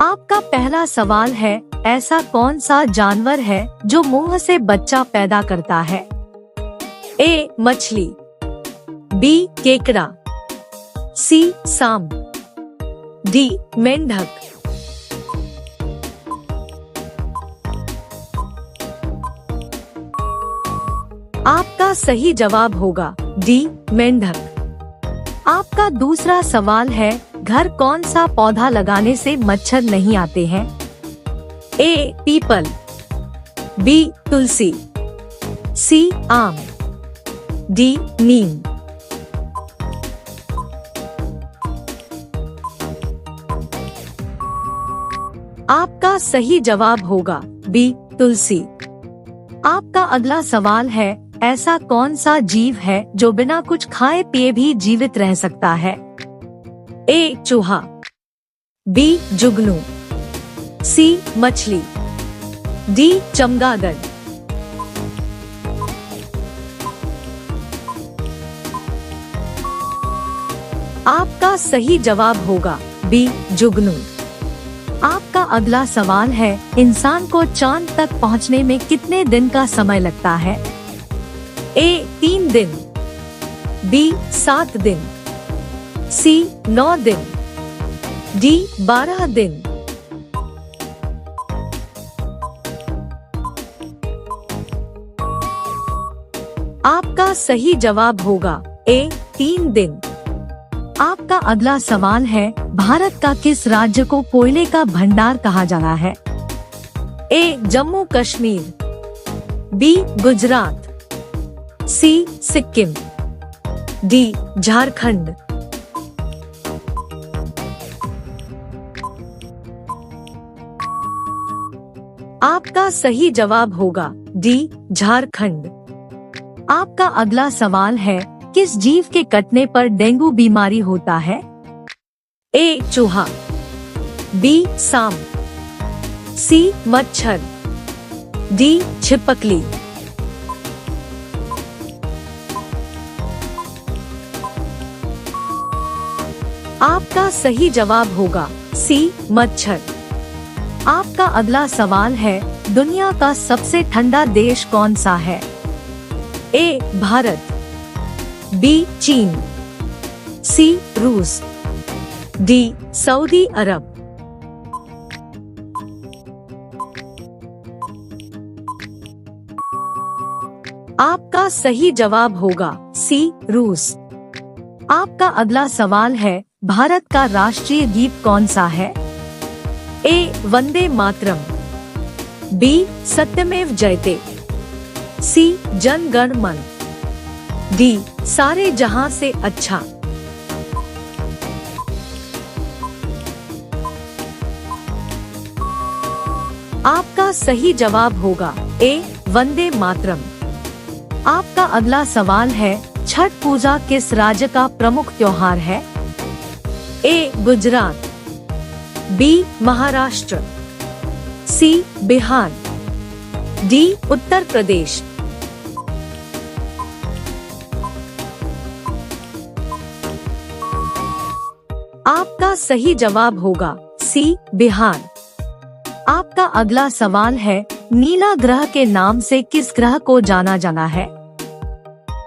आपका पहला सवाल है, ऐसा कौन सा जानवर है जो मुंह से बच्चा पैदा करता है? ए. मछली, बी. केकड़ा, सी. सांप, डी. मेंढक। आपका सही जवाब होगा डी. मेंढक। आपका दूसरा सवाल है, घर कौन सा पौधा लगाने से मच्छर नहीं आते हैं? ए. पीपल, बी. तुलसी, सी. आम, डी. नीम। आपका सही जवाब होगा बी. तुलसी। आपका अगला सवाल है, ऐसा कौन सा जीव है जो बिना कुछ खाए पिए भी जीवित रह सकता है? ए. चूहा, बी. जुगनू, सी. मछली, डी. चमगादड़। आपका सही जवाब होगा बी. जुगनू। आपका अगला सवाल है, इंसान को चांद तक पहुंचने में कितने दिन का समय लगता है? ए. 3 दिन, बी. 7 दिन, सी. 9 दिन, डी. 12 दिन। आपका सही जवाब होगा ए. 3 दिन। आपका अगला सवाल है, भारत का किस राज्य को कोयले का भंडार कहा जाता है? ए. जम्मू कश्मीर, बी. गुजरात, सी. सिक्किम, डी. झारखंड। आपका सही जवाब होगा डी. झारखंड। आपका अगला सवाल है, किस जीव के कटने पर डेंगू बीमारी होता है? ए. चूहा, बी. सांप, सी. मच्छर, डी. छिपकली। आपका सही जवाब होगा सी. मच्छर। आपका अगला सवाल है, दुनिया का सबसे ठंडा देश कौन सा है? ए. भारत, बी. चीन, सी. रूस, डी. सऊदी अरब। आपका सही जवाब होगा सी. रूस। आपका अगला सवाल है, भारत का राष्ट्रीय गीत कौन सा है? ए. वंदे मातरम, बी. सत्यमेव जयते, सी. जन गण मन, डी. सारे जहां से अच्छा। आपका सही जवाब होगा ए. वंदे मातरम। आपका अगला सवाल है, छठ पूजा किस राज्य का प्रमुख त्योहार है? ए. गुजरात, बी. महाराष्ट्र, सी. बिहार, डी. उत्तर प्रदेश। आपका सही जवाब होगा सी. बिहार। आपका अगला सवाल है, नीला ग्रह के नाम से किस ग्रह को जाना जाना है?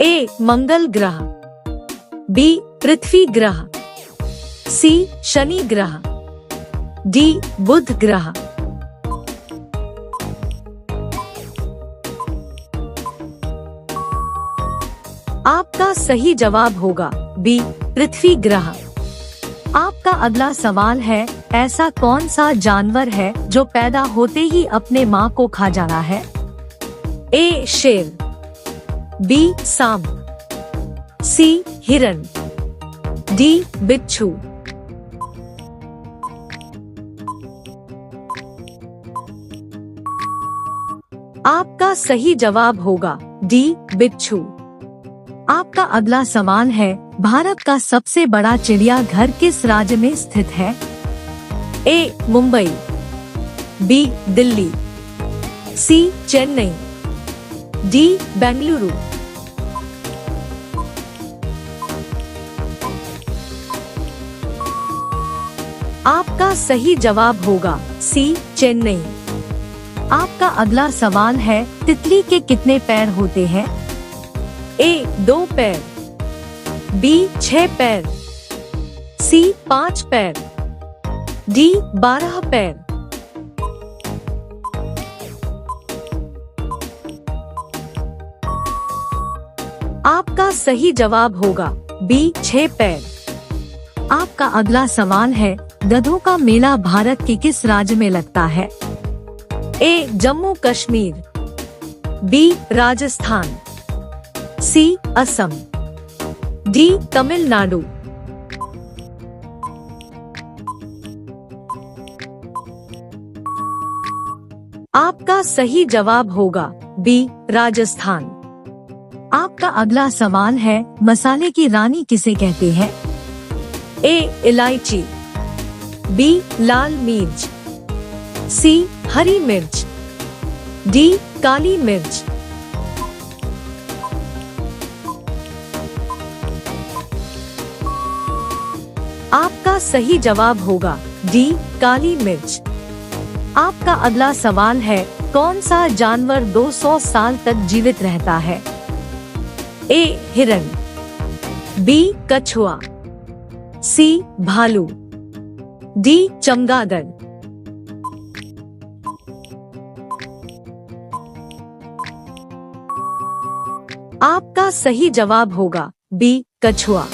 ए. मंगल ग्रह, बी. पृथ्वी ग्रह, सी. शनि ग्रह, डी. बुध ग्रह। आपका सही जवाब होगा बी. पृथ्वी ग्रह। आपका अगला सवाल है, ऐसा कौन सा जानवर है जो पैदा होते ही अपने माँ को खा जाना है? ए. शेर, बी. सांप, सी. हिरण, डी. बिच्छू। आपका सही जवाब होगा डी. बिच्छू। आपका अगला सवाल है, भारत का सबसे बड़ा चिड़ियाघर किस राज्य में स्थित है? ए. मुंबई, बी. दिल्ली, सी. चेन्नई, डी. बेंगलुरु। आपका सही जवाब होगा सी चेन्नई। आपका अगला सवाल है, तितली के कितने पैर होते हैं? ए 2 पैर, बी 6 पैर, सी 5 पैर, डी 12 पैर। आपका सही जवाब होगा बी 6 पैर। आपका अगला सवाल है, गधों का मेला भारत के किस राज्य में लगता है? ए जम्मू कश्मीर, बी राजस्थान, सी असम, डी तमिलनाडु। आपका सही जवाब होगा बी राजस्थान। आपका अगला सवाल है, मसाले की रानी किसे कहते हैं? ए इलायची, बी लाल मिर्च, सी हरी मिर्च, डी काली मिर्च। आपका सही जवाब होगा डी काली मिर्च। आपका अगला सवाल है, कौन सा जानवर 200 साल तक जीवित रहता है? ए हिरण, बी कछुआ, सी भालू, डी चमगादड़। आपका सही जवाब होगा बी कछुआ।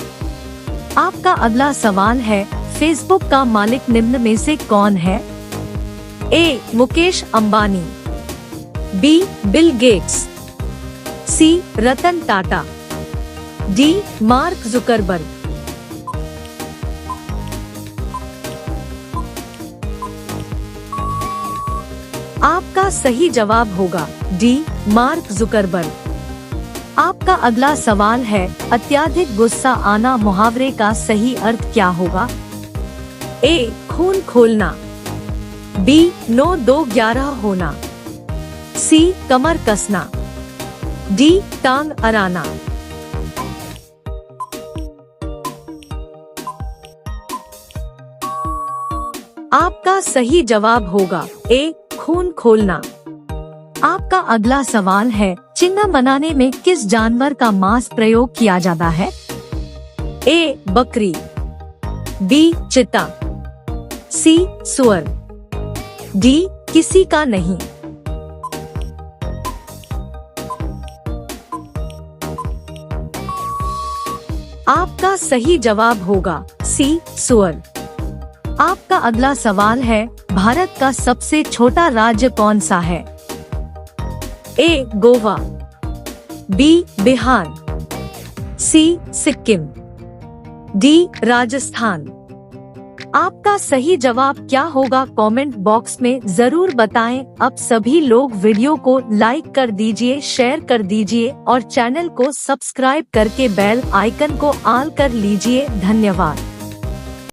आपका अगला सवाल है, फेसबुक का मालिक निम्न में से कौन है? A Mukesh Ambani, B Bill Gates, C Ratan Tata, D Mark Zuckerberg. आपका सही जवाब होगा डी मार्क जुकरबर्ग। आपका अगला सवाल है, अत्याधिक गुस्सा आना मुहावरे का सही अर्थ क्या होगा? ए खून खोलना, बी 9-2-11 होना, सी कमर कसना, डी टांग अड़ाना। आपका सही जवाब होगा ए खून खोलना। आपका अगला सवाल है, चिंगम बनाने में किस जानवर का मांस प्रयोग किया जाता है? ए बकरी, बी चीता, सी सुअर, डी किसी का नहीं। आपका सही जवाब होगा सी सुअर। आपका अगला सवाल है, भारत का सबसे छोटा राज्य कौन सा है? ए गोवा, बी बिहार, सी सिक्किम, डी राजस्थान। आपका सही जवाब क्या होगा कमेंट बॉक्स में जरूर बताएं। अब सभी लोग वीडियो को लाइक कर दीजिए, शेयर कर दीजिए और चैनल को सब्सक्राइब करके बेल आइकन को ऑल कर लीजिए। धन्यवाद।